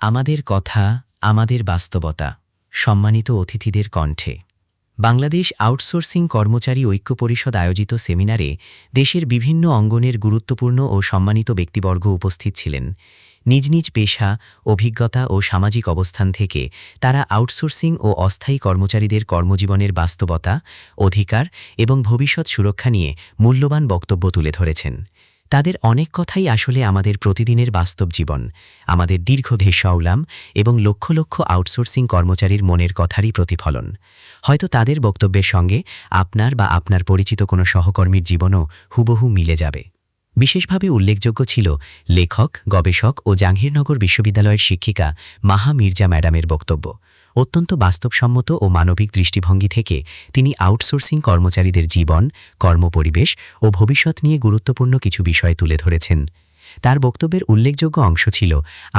আমাদের কথা, আমাদের বাস্তবতা। সম্মানিত অতিথিদের কণ্ঠে বাংলাদেশ আউটসোর্সিং কর্মচারী ঐক্য পরিষদ আয়োজিত সেমিনারে দেশের বিভিন্ন অঙ্গনের গুরুত্বপূর্ণ ও সম্মানিত ব্যক্তিবর্গ উপস্থিত ছিলেন। নিজ নিজ পেশা, অভিজ্ঞতা ও সামাজিক অবস্থান থেকে তারা আউটসোর্সিং ও অস্থায়ী কর্মচারীদের কর্মজীবনের বাস্তবতা, অধিকার এবং ভবিষ্যৎ সুরক্ষা নিয়ে মূল্যবান বক্তব্য তুলে ধরেছেন। তাদের অনেক কথাই আসলে আমাদের প্রতিদিনের বাস্তব জীবন, আমাদের দীর্ঘ ধৈর্য এবং লক্ষ লক্ষ আউটসোর্সিং কর্মচারীর মনের কথারই প্রতিফলন। হয়তো তাদের বক্তব্যের সঙ্গে আপনার বা আপনার পরিচিত কোনো সহকর্মীর জীবনও হুবহু মিলে যাবে। বিশেষভাবে উল্লেখযোগ্য ছিল লেখক, গবেষক ও জাহাঙ্গীরনগর বিশ্ববিদ্যালয়ের শিক্ষিকা মাহা মির্জা ম্যাডামের বক্তব্য। অত্যন্ত বাস্তবসম্মত ও মানবিক দৃষ্টিভঙ্গি থেকে তিনি আউটসোর্সিং কর্মচারীদের জীবন, কর্মপরিবেশ ও ভবিষ্যৎ নিয়ে গুরুত্বপূর্ণ কিছু বিষয় তুলে ধরেছেন। তার বক্তব্যের উল্লেখযোগ্য অংশ ছিল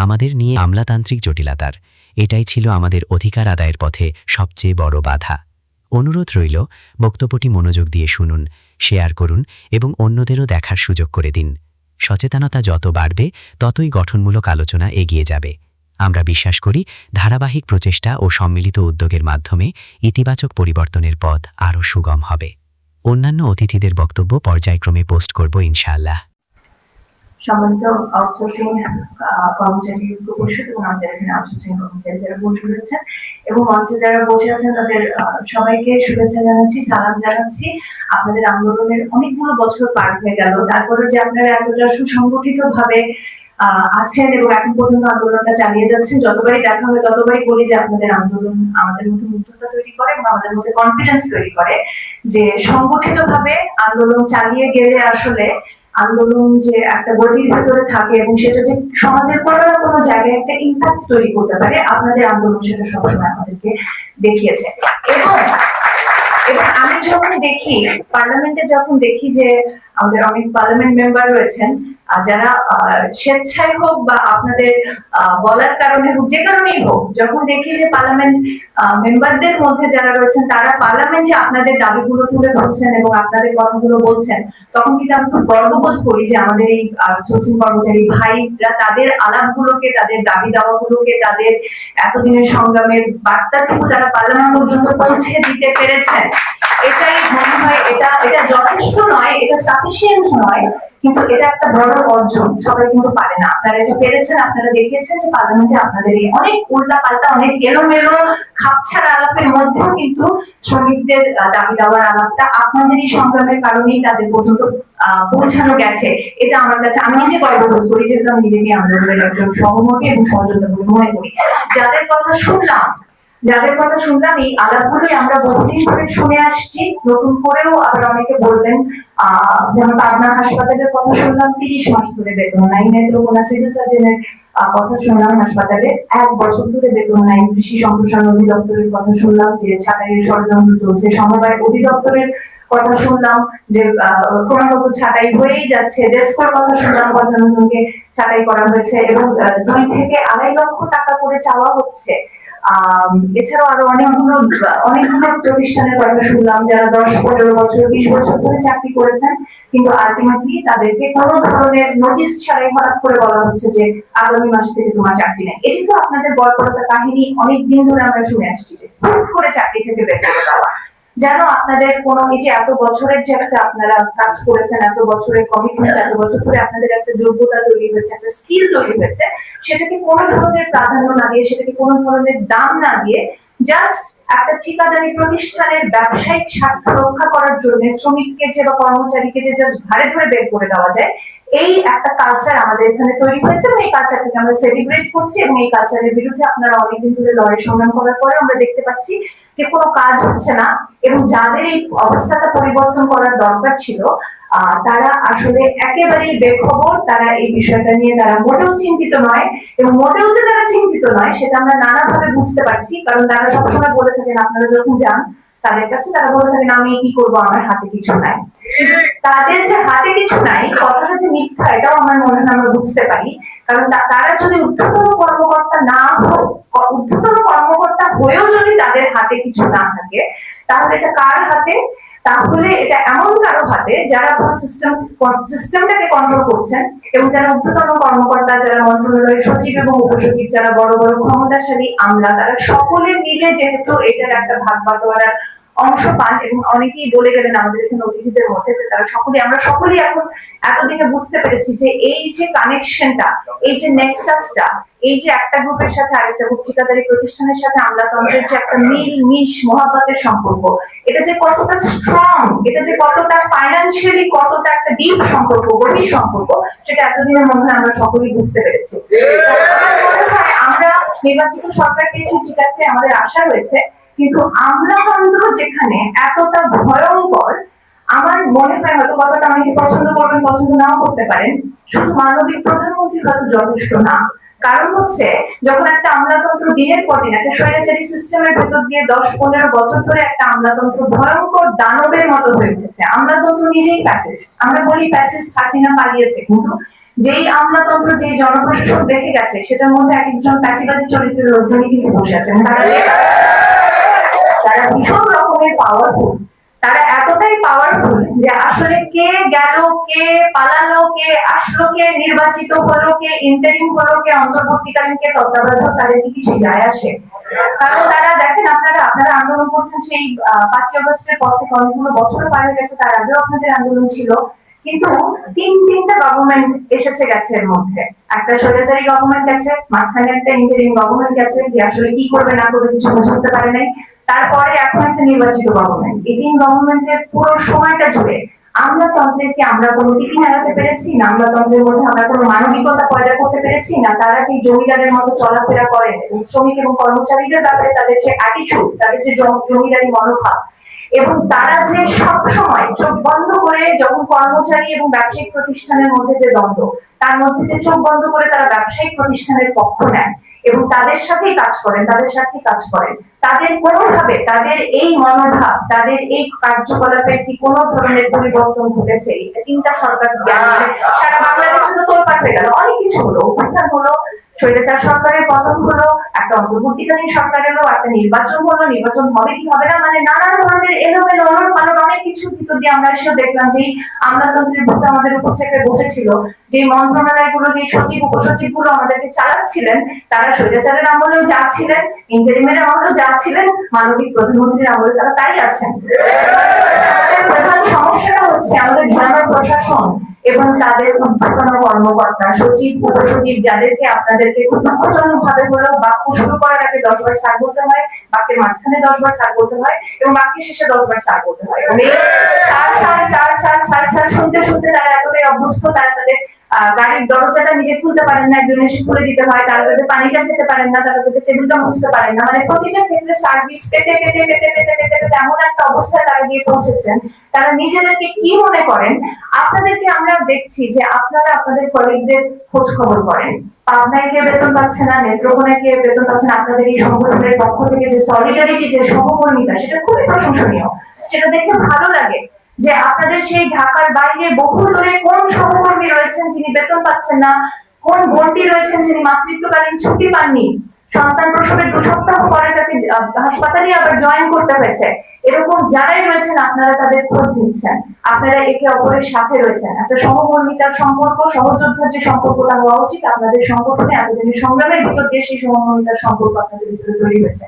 আমাদের নিয়ে আমলাতান্ত্রিক জটিলতার। এটাই ছিল আমাদের অধিকার আদায়ের পথে সবচেয়ে বড় বাধা। অনুরোধ রইল, বক্তব্যটি মনোযোগ দিয়ে শুনুন, শেয়ার করুন এবং অন্যদেরও দেখার সুযোগ করে দিন। সচেতনতা যত বাড়বে ততই গঠনমূলক আলোচনা এগিয়ে যাবে। আমরা বিশ্বাস করি ধারাবাহিক প্রচেষ্টা ও সম্মিলিত উদ্যোগের মাধ্যমে ইতিবাচক পরিবর্তনের পথ আরও সুগম হবে। অন্যান্য অতিথিদের বক্তব্য পর্যায়ক্রমে পোস্ট করব ইনশাআল্লাহ। সম্মানিত আউটসোর্সিং কর্মচারী পরিষদ এবং আমাদের এখানে আউটসোর্সিং কর্মচারী যারা বসে রয়েছেন এবং মঞ্চে যারা বসে আছেন তাদের সবাইকে শুভেচ্ছা জানাচ্ছি, সালাম জানাচ্ছি। আপনাদের আন্দোলনের অনেকগুলো বছর পার হয়ে গেল, তারপরে যে আপনারা এতটা সুসংগঠিত ভাবে আছেন এবং এখন পর্যন্ত আন্দোলনটা চালিয়ে যাচ্ছেন। যতবারই দেখা হয় ততবারই বলি যে আপনাদের আন্দোলন আমাদের মধ্যে মুগ্ধতা তৈরি করে এবং আমাদের মধ্যে কনফিডেন্স তৈরি করে যে সংগঠিত ভাবে আন্দোলন চালিয়ে গেলে আসলে আন্দোলন যে একটা গতির ভেতরে থাকে এবং সেটা যে সমাজের কোনো না কোনো জায়গায় একটা ইম্প্যাক্ট তৈরি করতে পারে, আপনাদের আন্দোলন সেটা সবসময় আমাদেরকে দেখিয়েছে। এবং আমি যখন দেখি পার্লামেন্টে, যখন দেখি যে আমাদের অনেক পার্লামেন্ট মেম্বার রয়েছেন যারা স্বেচ্ছায় হোক বা আপনাদের বলার কারণে হোক, যে কারণেই হোক, যখন দেখি যে পার্লামেন্ট মেম্বারদের মধ্যে যারা রয়েছেন তারা পার্লামেন্টে আপনাদের দাবিগুলো তুলে ধরছেন এবং আপনাদের কথাগুলো বলছেন, তখন কিন্তু আমি খুব গর্ববোধ করি যে আমাদের এই আউটসোর্সিং কর্মচারী ভাইরা তাদের আলাপগুলোকে, তাদের দাবি দাওয়াগুলোকে, তাদের এতদিনের সংগ্রামের বার্তাটুকু তারা পার্লামেন্ট পর্যন্ত পৌঁছে দিতে পেরেছেন। এটাই মনে হয় এটা যথেষ্ট নয়, এটা সাফিসিয়েন্ট নয়, কিন্তু এটা একটা বড় অর্জন। সবাই কিন্তু পারে না, আপনারা এটা পেরেছেন। আপনারা দেখিয়েছেন যে পার্লামেন্টে আপনাদের এই অনেক উল্টা পাল্টা, অনেক এলোমেলো খাপছাড়া আলাপের মধ্যেও কিন্তু শ্রমিকদের দাবি দেওয়ার আলাপটা আপনাদের এই সংগ্রামের কারণেই তাদের পর্যন্ত পৌঁছানো গেছে। এটা আমার কাছে, আমি নিজে গর্ববোধ করি, যেহেতু আমি নিজেকে আন্দোলনের একজন সহমর্মী এবং সহযোগিতা বলে মনে করি। যাদের কথা শুনলাম এই আলাপগুলোই আমরা বহুদিন ধরে শুনে আসছি, নতুন করেও আবার অনেকে বললেন। যেমন পাবনা হাসপাতালের কথা শুনলাম 30 মাস ধরে বেতন নাই, নেত্রকোনা সিভিল সার্জনের কথা শুনলাম হাসপাতালে 1 বছর ধরে বেতন নাই, কৃষি সম্প্রসারণ অধিদপ্তরের কথা শুনলাম যে ছাঁটাইয়ের ষড়যন্ত্র চলছে, সমবায় অধিদপ্তরের কথা শুনলাম যে ক্রমাগত ছাঁটাই হয়েই যাচ্ছে, ডেস্কোর কথা শুনলাম 55 জনকে ছাঁটাই করা হয়েছে এবং 2 থেকে 2.5 লক্ষ টাকা করে চাওয়া হচ্ছে। এছাড়াও আরো অনেকগুলো প্রতিষ্ঠানের কথা শুনলাম যারা 10-15 বছর 20 বছর ধরে চাকরি করেছেন, কিন্তু আলটিমেটলি তাদেরকে কোনো ধরনের নোটিশ ছাড়াই হঠাৎ করে বলা হচ্ছে যে আগামী মাস থেকে তোমার চাকরি নেই। এটি তো আপনাদের গল্পটা কাহিনী অনেক দিন ধরে আমরা শুনে আসছি যে হুট করে চাকরি থেকে বের করে দেওয়া। যেন আপনাদের কোনো এই যে এত বছরের যে একটা আপনারা কাজ করেছেন, এত বছরের কমিটমেন্ট, এত বছর ধরে আপনাদের একটা যোগ্যতা তৈরি হয়েছে, একটা স্কিল তৈরি হয়েছে, সেটাকে কোনো ধরনের প্রাধান্য না দিয়ে, সেটাকে কোনো ধরনের দাম না দিয়ে, জাস্ট একটা ঠিকাদারি প্রতিষ্ঠানের ব্যবসায়িক স্বার্থ রক্ষা করার জন্য শ্রমিককে যে বা কর্মচারীকে যে জাস্ট ঘাড়ে ধরে বের করে দেওয়া যায়, এই একটা কালচার আমাদের এখানে তৈরি হয়েছে এবং এই কালচারটাকে আমরা সেলিব্রেট করছি। এবং এই কালচারের বিরুদ্ধে আপনারা অনেকদিন ধরে লড়াই সংগ্রাম করার পরে আমরা দেখতে পাচ্ছি যে কোনো কাজ হচ্ছে না এবং যাদের এই অবস্থাটা পরিবর্তন করার দরকার ছিল তারা আসলে একেবারেই বেখবর। তারা এই বিষয়টা নিয়ে তারা মোটেও চিন্তিত নয় এবং মোটেও যে তারা চিন্তিত নয় সেটা আমরা নানাভাবে বুঝতে পারছি, কারণ তারা সবসময় বলে থাকেন, আপনারা যখন যান তাদের কাছে তারা বলে থাকেন আমি কি করবো, আমার হাতে কিছু নাই। তাদের যে হাতে কিছু নাই কথাটা যে মিথ্যা, এটাও আমার মনে হয় আমরা বুঝতে পারি, কারণ তারা যদি ঊর্ধ্বতন কর্মকর্তা না হোক, ঊর্ধ্বতন কর্মকর্তা হয়েও যদি তাদের হাতে কিছু না থাকে, তাহলে এটা কার হাতে? তাহলে এটা এমন কারো হাতে যারা পুরো সিস্টেমটাকে কন্ট্রোল করছেন, এবং যারা ঊর্ধ্বতন কর্মকর্তা, যারা মন্ত্রণালয়ের সচিব এবং উপসচিব, যারা বড় বড় ক্ষমতাশালী আমলা, তারা সকলে মিলে যেহেতু এটার একটা ভাগ বাটোয়ারার অংশ পান। এবং অনেকেই বলে গেলেন আমাদের এখানে অতিথিদের মধ্যে যে তারা আমরা সকলেই এখন এতদিনে বুঝতে পেরেছি যে এই যে কানেকশনটা, এই যে নেক্সাসটা, এই যে একটা গ্রুপের সাথে আরেকটা গ্রুপ, ঠিকাদারি প্রতিষ্ঠানের সাথে আমলাতন্ত্রের যে একটা মহাব্বতের সম্পর্ক, এটা যে কতটা স্ট্রং, এটা যে কতটা ফাইন্যান্সিয়ালি কতটা একটা ডিপ সম্পর্ক, গভীর সম্পর্ক, সেটা এতদিনের মধ্যে আমরা সকলেই বুঝতে পেরেছি। আমরা নির্বাচিত সরকার পেয়েছি, ঠিক আছে, আমাদের আশা রয়েছে, কিন্তু আমলাতন্ত্র যেখানে এতটা ভয়ঙ্কর, আমার মনে হয় হয়তো কথাটা অনেকে পছন্দ করবেন, পছন্দ নাও করতে পারেন, শুধু মানবিক প্রধানমন্ত্রী হয়তো যথেষ্ট না। কারণ হচ্ছে যখন একটা আমলাতন্ত্র দিনের পর দিন একটা স্বৈরাচারী সিস্টেমের ভেতর দিয়ে 10-15 বছর ধরে একটা আমলাতন্ত্র ভয়ঙ্কর দানবের মতো হয়ে উঠেছে। আমলাতন্ত্র নিজেই ফ্যাসিস্ট, আমরা বলি ফ্যাসিস্ট হাসিনা পালিয়েছে, কিন্তু যেই আমলাতন্ত্র, যে জনপ্রশাসন দেখে গেছে, সেটার মধ্যে একজন ফ্যাসিবাদী চরিত্রের লোকজনই কিন্তু বসে আছেন। তারা ভীষণ রকমের পাওয়ারফুল, তারা এতটাই পাওয়ারফুল যে আসলে কে গেল, কে পালালো, কে আসলো, কে নির্বাচিত হলো, কে ইন্টারিম হলো, কে অন্তর্বর্তীকালীন, কে তত্ত্বাবধায়ক, তাদের কি কিছু যায় আসে? কারণ তারা দেখেন, আপনারা আন্দোলন করছেন সেই 5ই আগস্টের পর থেকে অনেকগুলো বছর পার হয়ে গেছে, তার আগেও আপনাদের আন্দোলন ছিল, কিন্তু তিনটা গভর্নমেন্ট এসেছে গেছে, এর মধ্যে একটা স্বৈরাচারী গভর্নমেন্ট গেছে, মাঝখানে একটা ইন্টারিম গভর্নমেন্ট গেছে যে আসলে কি করবে না করবে কিছু বুঝতে পারে নাই, তারপরে এখন একটা নির্বাচিত গভর্নমেন্ট। এই 3 গভর্নমেন্টের পুরো সময়টা জুড়ে আমলাতন্ত্রকে আমরা কোনো টিকি লাগাতে পেরেছি না, আমলাতন্ত্রের মধ্যে আমরা কোনো মানবিকতা পয়দা করতে পেরেছি না। তারা যে জমিদারের মতো চলাফেরা করেন, শ্রমিক এবং কর্মচারীদের ব্যাপারে তাদের যে অ্যাটিটিউড, তাদের যে জমিদারি মনোভাব, এবং তারা যে সব সময় চোখ বন্ধ করে, যখন কর্মচারী এবং ব্যবসায়িক প্রতিষ্ঠানের মধ্যে যে দ্বন্দ্ব, তার মধ্যে যে চোখ বন্ধ করে তারা ব্যবসায়িক প্রতিষ্ঠানের পক্ষ নেন এবং তাদের সাথেই কাজ করেন, তাদের কোনোভাবে তাদের এই মনোভাব, তাদের এই কার্যকলাপের কি কোনো ধরনের পরিবর্তন ঘটেছে? এটা 3টা সরকার সারা বাংলাদেশে তো তোলপাড় হয়ে গেল, অনেক কিছু হলো, অভ্যুত্থান হলো, স্বৈরাচার সরকারের পতন হলো, একটা অন্তর্বর্তীকালীন সরকার এলো, একটা নির্বাচন হলো, নির্বাচন হবে কি হবে না, মানে নানা ধরনের এলোমেলো ওলটপালট অনেক কিছু ভিতর দিয়ে আমরা এসে দেখলাম যে আমলাতন্ত্রের ভূত আমাদের উপর চেপে বসেছিল, যে মন্ত্রণালয়গুলো, যে সচিব উপসচিব গুলো আমাদেরকে চালাচ্ছিলেন, তারা স্বৈরাচারের আমলেও যা ছিলেন, ইন্টারিমের আমলেও যা ছিলেন, মানবিক প্রধানমন্ত্রীর আমলে তারা তাই আছেন। প্রধান সমস্যাটা হচ্ছে আমাদের জনপ্রশাসন এবং তাদের ঊর্ধ্বতন কর্মকর্তা, সচিব উপসচিব, যাদেরকে আপনাদেরকে খুব দুঃখজনক ভাবে হলেও বাক্য শুরু করার আগে 10 বার স্যার বলতে হয়, বাক্যের মাঝখানে 10 বার স্যার বলতে হয়, এবং বাক্যের শেষে 10 বার স্যার বলতে হয়। এবং এই স্যার শুনতে শুনতে তারা এতটাই অভ্যস্ত, তারা তাদের গাড়ির দরজাটা নিজে খুলতে পারেন না, একজন এসে খুলে দিতে হয়, তারা তাদের পানিটা খেতে পারেন না, তারা তাদের টেবিলটা মুছতে পারেন না, মানে প্রতিটা ক্ষেত্রে সার্ভিস পেতে পেতে পেতে পেতে পেতে পেতে এমন একটা অবস্থায় তারা গিয়ে পৌঁছেছেন, তারা নিজেদেরকে কি মনে করেন? আপনাদেরকে আমরা দেখছি যে আপনারা আপনাদের কলিগদের খোঁজ খবর করেন, পাবনায় কে বেতন পাচ্ছে না, নেত্রকোনায় কে বেতন পাচ্ছে না, আপনাদের এই সংগঠনের পক্ষ থেকে যে সলিডারিটি, যে সহকর্মিতা, সেটা খুবই প্রশংসনীয়, সেটা দেখে ভালো লাগে যে আপনাদের সেই ঢাকার বাইরে বহু দূরে কোন সহকর্মী রয়েছেন যিনি বেতন পাচ্ছেন না, কোন বোনটি রয়েছেন যিনি মাতৃত্বকালীন ছুটি পাননি, সন্তান প্রসবের 2 সপ্তাহ পরে তাকে হাসপাতালে আবার জয়েন করতে হয়েছে, এরকম যারাই রয়েছেন আপনারা তাদের খোঁজ নিচ্ছেন, আপনারা একে অপরের সাথে রয়েছেন, একটা সহকর্মিতার সম্পর্ক, সহযোদ্ধার যে সম্পর্কটা হওয়া উচিত আপনাদের সংগঠনে, এতদিনের সংগ্রামের ভিতর দিয়ে সেই সহকর্মিতার সম্পর্ক আপনাদের ভিতরে তৈরি হয়েছে।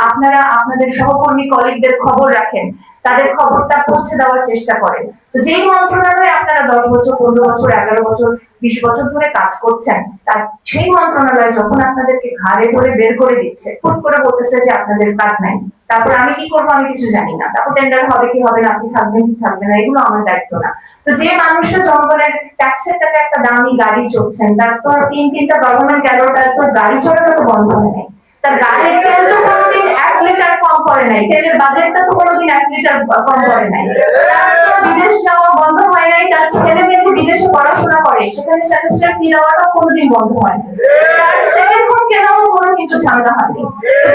আপনারা আপনাদের সহকর্মী কলিগদের খবর রাখেন, তাদের খবরটা পৌঁছে দেওয়ার চেষ্টা করেন। তো যেই মন্ত্রণালয়ে আপনারা 10 বছর, 15 বছর, 11 বছর, 20 বছর ধরে কাজ করছেন, তার সেই মন্ত্রণালয় যখন আপনাদেরকে ঘাড়ে ধরে বের করে দিচ্ছে, হুট করে বলতেছে যে আপনাদের কাজ নাই, তারপর আমি কি করবো, আমি কিছু জানি না, তারপর টেন্ডার হবে কি হবে না, আপনি থাকবেন কি থাকবেন না, এগুলো আমার দায়িত্ব না। তো যে মানুষটা জনগণের ট্যাক্সের টাকা একটা দামি গাড়ি চড়ছেন, তার তো 3-3টা গভর্নমেন্ট গেল, তার তো গাড়ি চড়াটা তো বন্ধ হয় নাই, তার গাড়ির তেল তো কোনোদিন 1 লিটার কম করে নাই, তেলের বাজেটটা তো কোনোদিন 1 লিটার কম করে নাই, বিদেশ যাওয়া বন্ধ হয় নাই, তার ছেলে মেয়ে যে বিদেশে পড়াশোনা করে সেখানে সেমিস্টার ফি দেওয়াটা কোনোদিন বন্ধ হয় না, তার সেকেন্ড হোম কেনাও কোনো কিন্তু ঝামেলা হয়নি।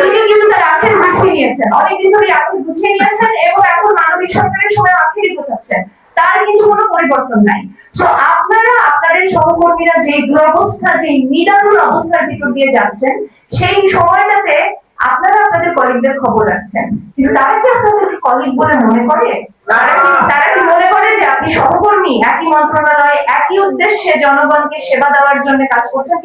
তিনি কিন্তু তার আখের গুছিয়ে নিয়েছেন, অনেকদিন ধরে আখের গুছিয়ে নিয়েছেন, এবং এখন মানবিক সরকারের সময় আখেরই গোছাচ্ছেন, তার কিন্তু কোনো পরিবর্তন নাই। তো আপনারা আপনাদের সহকর্মীরা যে দুরবস্থা, যে নিদারুণ অবস্থার ভিতর দিয়ে যাচ্ছেন, সেই সময়টাতে আপনারা আপনাদের কলিগদের খবর রাখছেন, কিন্তু তারা কি আপনাদেরকে কলিগ বলে মনে করে? তারা কি মনে করে যে আপনি সহকর্মী, একই মন্ত্রণালয়ে একই উদ্দেশ্যে জনগণকে সেবা দেওয়ার জন্য কাজ করছেন?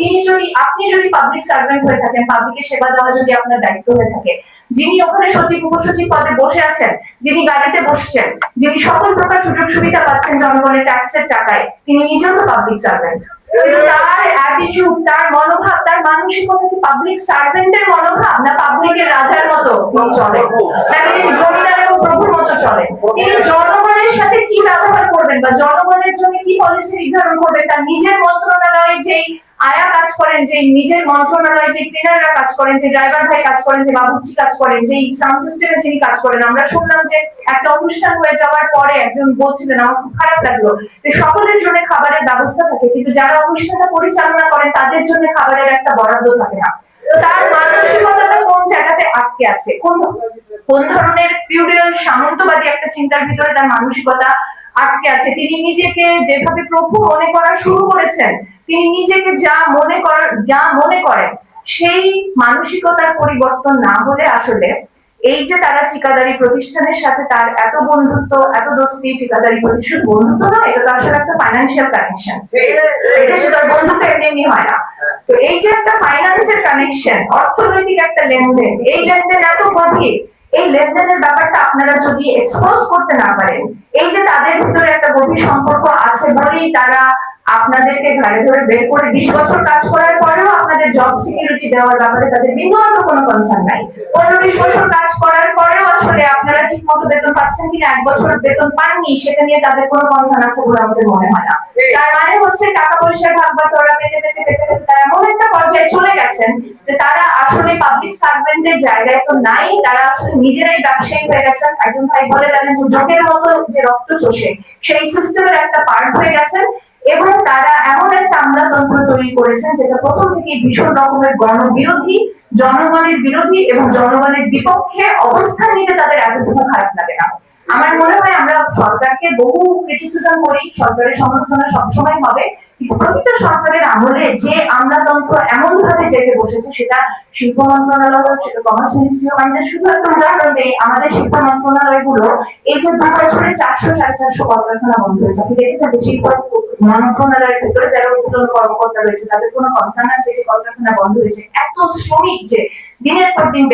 আপনি যদি পাবলিক সার্ভেন্ট হয়ে থাকেন, পাবলিকের সেবা দেওয়া যদি আপনার দায়িত্ব হয়ে থাকে, যিনি ওখানে সচিব উপসচিব পদে বসে আছেন, যিনি গাড়িতে বসছেন, যিনি সকল প্রকার সুযোগ সুবিধা পাচ্ছেন জনগণের ট্যাক্সের টাকায়, তিনি নিজেও তো পাবলিক সার্ভেন্ট। কিন্তু তার অ্যাটিটিউড, তার মনোভাব, তার মানসিকতা কি পাবলিক সার্ভেন্টের মনোভাব, না পাবলিকের রাজার মতো তিনি চলেন, নাকি তিনি জমিদার এবং প্রভুর মতো চলেন? তিনি জনগণের সাথে কি ব্যবহার করবেন বা জনগণের জন্য কি পলিসি নির্ধারণ করবেন? তার নিজের মন্ত্রণালয়ে যেই আয়া কাজ করেন, যে নিজের মন্ত্রণালয়ে যে ক্লিনাররা কাজ করেন, যে ড্রাইভার ভাই কাজ করেন, যে বাবুর্চি কাজ করেন, যে সাউন্ড সিস্টেমে যিনি কাজ করেন, আমরা শুনলাম যে একটা অনুষ্ঠান হয়ে যাওয়ার পরে একজন বলছিলেন, আমার খুব খারাপ লাগলো, যে সকলের জন্য খাবারের ব্যবস্থা থাকে, কিন্তু যারা অনুষ্ঠানটা পরিচালনা করেন তাদের জন্য খাবারের একটা বরাদ্দ থাকে না। তো তার মানসিকতাটা কোন জায়গাতে আটকে আছে? কোন ধরনের ফিউডাল সামন্তবাদী একটা চিন্তার ভিতরে তার মানসিকতা আটকে আছে? তিনি নিজেকে যেভাবে প্রভু মনে করা শুরু করেছেন, তিনি নিজেকে যা মনে করেন, সেই মানসিকতার পরিবর্তন না হলে আসলে এই যে তারা ঠিকাদারি প্রতিষ্ঠানের সাথে তার এত বন্ধুত্ব, এত দোস্তি, ঠিকাদারি প্রতিষ্ঠান বন্ধুত্ব নয়, এটা তো আসলে একটা ফাইন্যান্সিয়াল কানেকশন। এটা শুধু বন্ধুত্ব এমনি হয় না। তো এই যে একটা ফাইন্যান্সের কানেকশন, অর্থনৈতিক একটা লেনদেন, এই লেনদেন এত গভীর, এই লেনদেনের ব্যাপারটা আপনারা যদি এক্সপোজ করতে না পারেন, এই যে তাদের ভিতরে একটা গভীর সম্পর্ক আছে বলেই তারা আপনাদেরকে ঘাড়ে ধরে বের করে 20 বছর কাজ করার পরেও আপনাদের জব সিকিউরিটি দেওয়ার ব্যাপারে তাদের বিন্দুমাত্র কোনো কনসার্ন নাই। 15-20 বছর কাজ করার পরেও আসলে আপনারা ঠিক মতো বেতন পাচ্ছেন কিনা, 1 বছর বেতন পাননি, সেটা নিয়ে তাদের কোনো কনসার্ন আছে বলে আমাদের মনে হয় না। তার মানে হচ্ছে টাকা পয়সার ভাগ বাটোয়ারা পেতে পেতে পেতে পেতে তারা এমন একটা পর্যায়ে চলে গেছেন যে তারা আসলে পাবলিক সার্ভেন্টের জায়গায় তো নাই, তারা আসলে নিজেরাই ব্যবসায়ী হয়ে গেছেন। একজন ভাই বলে গেলেন যে যোগের মতো যে রক্ত চষে, সেই সিস্টেমের একটা পার্ট হয়ে গেছেন, এবং তারা এমন একটা আমলাতন্ত্র তৈরি করেছেন যেটা প্রথম থেকে ভীষণ রকমের গণবিরোধী, জনগণের বিরোধী এবং জনগণের বিপক্ষে অবস্থান নিতে তাদের এতটুকু খারাপ লাগে না। আমার মনে হয় আমরা সরকারকে বহু ক্রিটিসিজম করি, সরকারের সমালোচনা সবসময় হবে, কিন্তু প্রতিটা সরকারের আমলে যে আমলাতন্ত্র এমন ভাবে জেগে বসেছে, সেটা শিল্প মন্ত্রণালয়, সেটা কমার্স মিনিস্ট্রি, আমি শুধু একটা উদাহরণ দেই, আমাদের শিক্ষা মন্ত্রণালয় গুলো এই যে 2 বছরে 400-450 কলকারখানা বন্ধ হয়েছে। আপনি দেখেছেন যে শিল্প মন্ত্রণালয়ের ভিতরে যারা উদ্বোধন কর্মকর্তা রয়েছে তাদের কোনো কনসার্ন আছে যে কলকারখানা বন্ধ হয়েছে? এত শ্রমিক যে দিনের পর দিন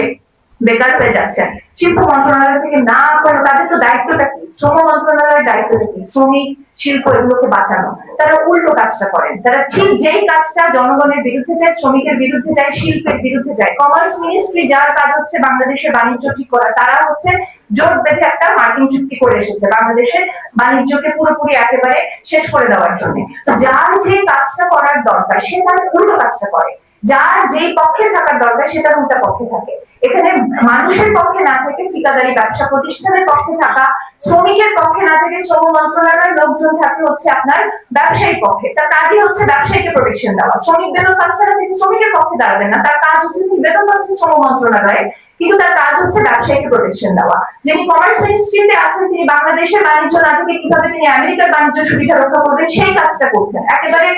বেকার হয়ে যাচ্ছেন, শিল্প মন্ত্রণালয় থেকে না করে তাদের তো দায়িত্বটা কি? শ্রম মন্ত্রণালয়ের দায়িত্বটা কি? শ্রমিক, শিল্প এগুলোকে বাঁচানো। তারা উল্টো কাজটা করেন, তারা ঠিক যেই কাজটা জনগণের বিরুদ্ধে যায়, শ্রমিকের বিরুদ্ধে যায়, শিল্পের বিরুদ্ধে যায়। কমার্স মিনিস্ট্রি যার কাজ হচ্ছে বাংলাদেশের বাণিজ্য ঠিক করা, তারা হচ্ছে জোট বেঁধে একটা মার্কিন চুক্তি করে এসেছে বাংলাদেশের বাণিজ্যকে পুরোপুরি একেবারে শেষ করে দেওয়ার জন্য। তো যার যে কাজটা করার দরকার সে তার উল্টো কাজটা করে, যার যেই পক্ষে থাকার দরকার সেটা উল্টা পক্ষে থাকে। এখানে মানুষের পক্ষে না থেকে ঠিকাদারি ব্যবসা প্রতিষ্ঠানের পক্ষে থাকা, শ্রমিকের পক্ষে না থেকে শ্রম মন্ত্রণালয়ের লোকজন থাকে হচ্ছে আপনার ব্যবসায়ী পক্ষে। তার কাজই হচ্ছে ব্যবসায়ীকে প্রোটেকশন দেওয়া। শ্রমিক বেতন পাচ্ছে না, তিনি শ্রমিকের পক্ষে দাঁড়াবেন না, তার কাজ হচ্ছে তিনি বেতন পাচ্ছেন শ্রম মন্ত্রণালয়ে, কিন্তু তার কাজ হচ্ছে ব্যবসায়ীকে প্রোটেকশন দেওয়া। যিনি কমার্স মিনিস্ট্রিতে আছেন, তিনি বাংলাদেশের বাণিজ্য না থেকে কিভাবে তিনি আমেরিকার বাণিজ্য সুবিধা রক্ষা করবেন সেই কাজটা করছেন, একেবারে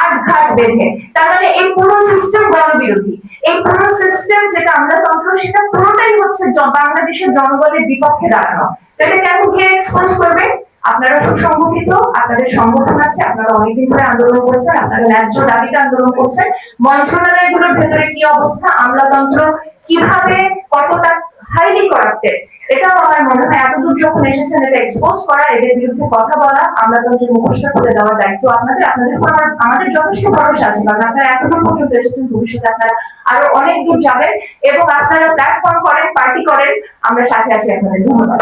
আট ঘাট বেঁধে। তার মানে এই পুরো সিস্টেম গণবিরোধী। এই পুরো সিস্টেম যেটা আমলাতন্ত্র, সেটা পুরোটাই হচ্ছে বাংলাদেশের জনগণের বিপক্ষে দাঁড়ানো। এটা কেমন কে এক্সপোজ করবে? আপনারা সুসংগঠিত, আপনাদের সংগঠন আছে, আপনারা অনেকদিন ধরে আন্দোলন করছেন, আপনারা ন্যায্য দাবিতে আন্দোলন করছেন। মন্ত্রণালয়গুলোর ভেতরে কি অবস্থা, আমলাতন্ত্র কিভাবে কতটা হাইলি করাপ্টেড, এটাও আমার মনে হয় এতদূর যখন এসেছেন এটা এক্সপোজ করা, এদের বিরুদ্ধে কথা বলা, আমলাতন্ত্রের মুখোশটা খুলে দেওয়ার দায়িত্ব আপনাদের। আপনাদের উপর আমাদের যথেষ্ট ভরসা আছে, কারণ আপনারা এতদূর পর্যন্ত এসেছেন, ভবিষ্যতে আপনারা আরো অনেক দূর যাবেন এবং আপনারা প্ল্যাটফর্ম করেন, পার্টি করেন, আমরা সাথে আছি আপনাদের। ধন্যবাদ।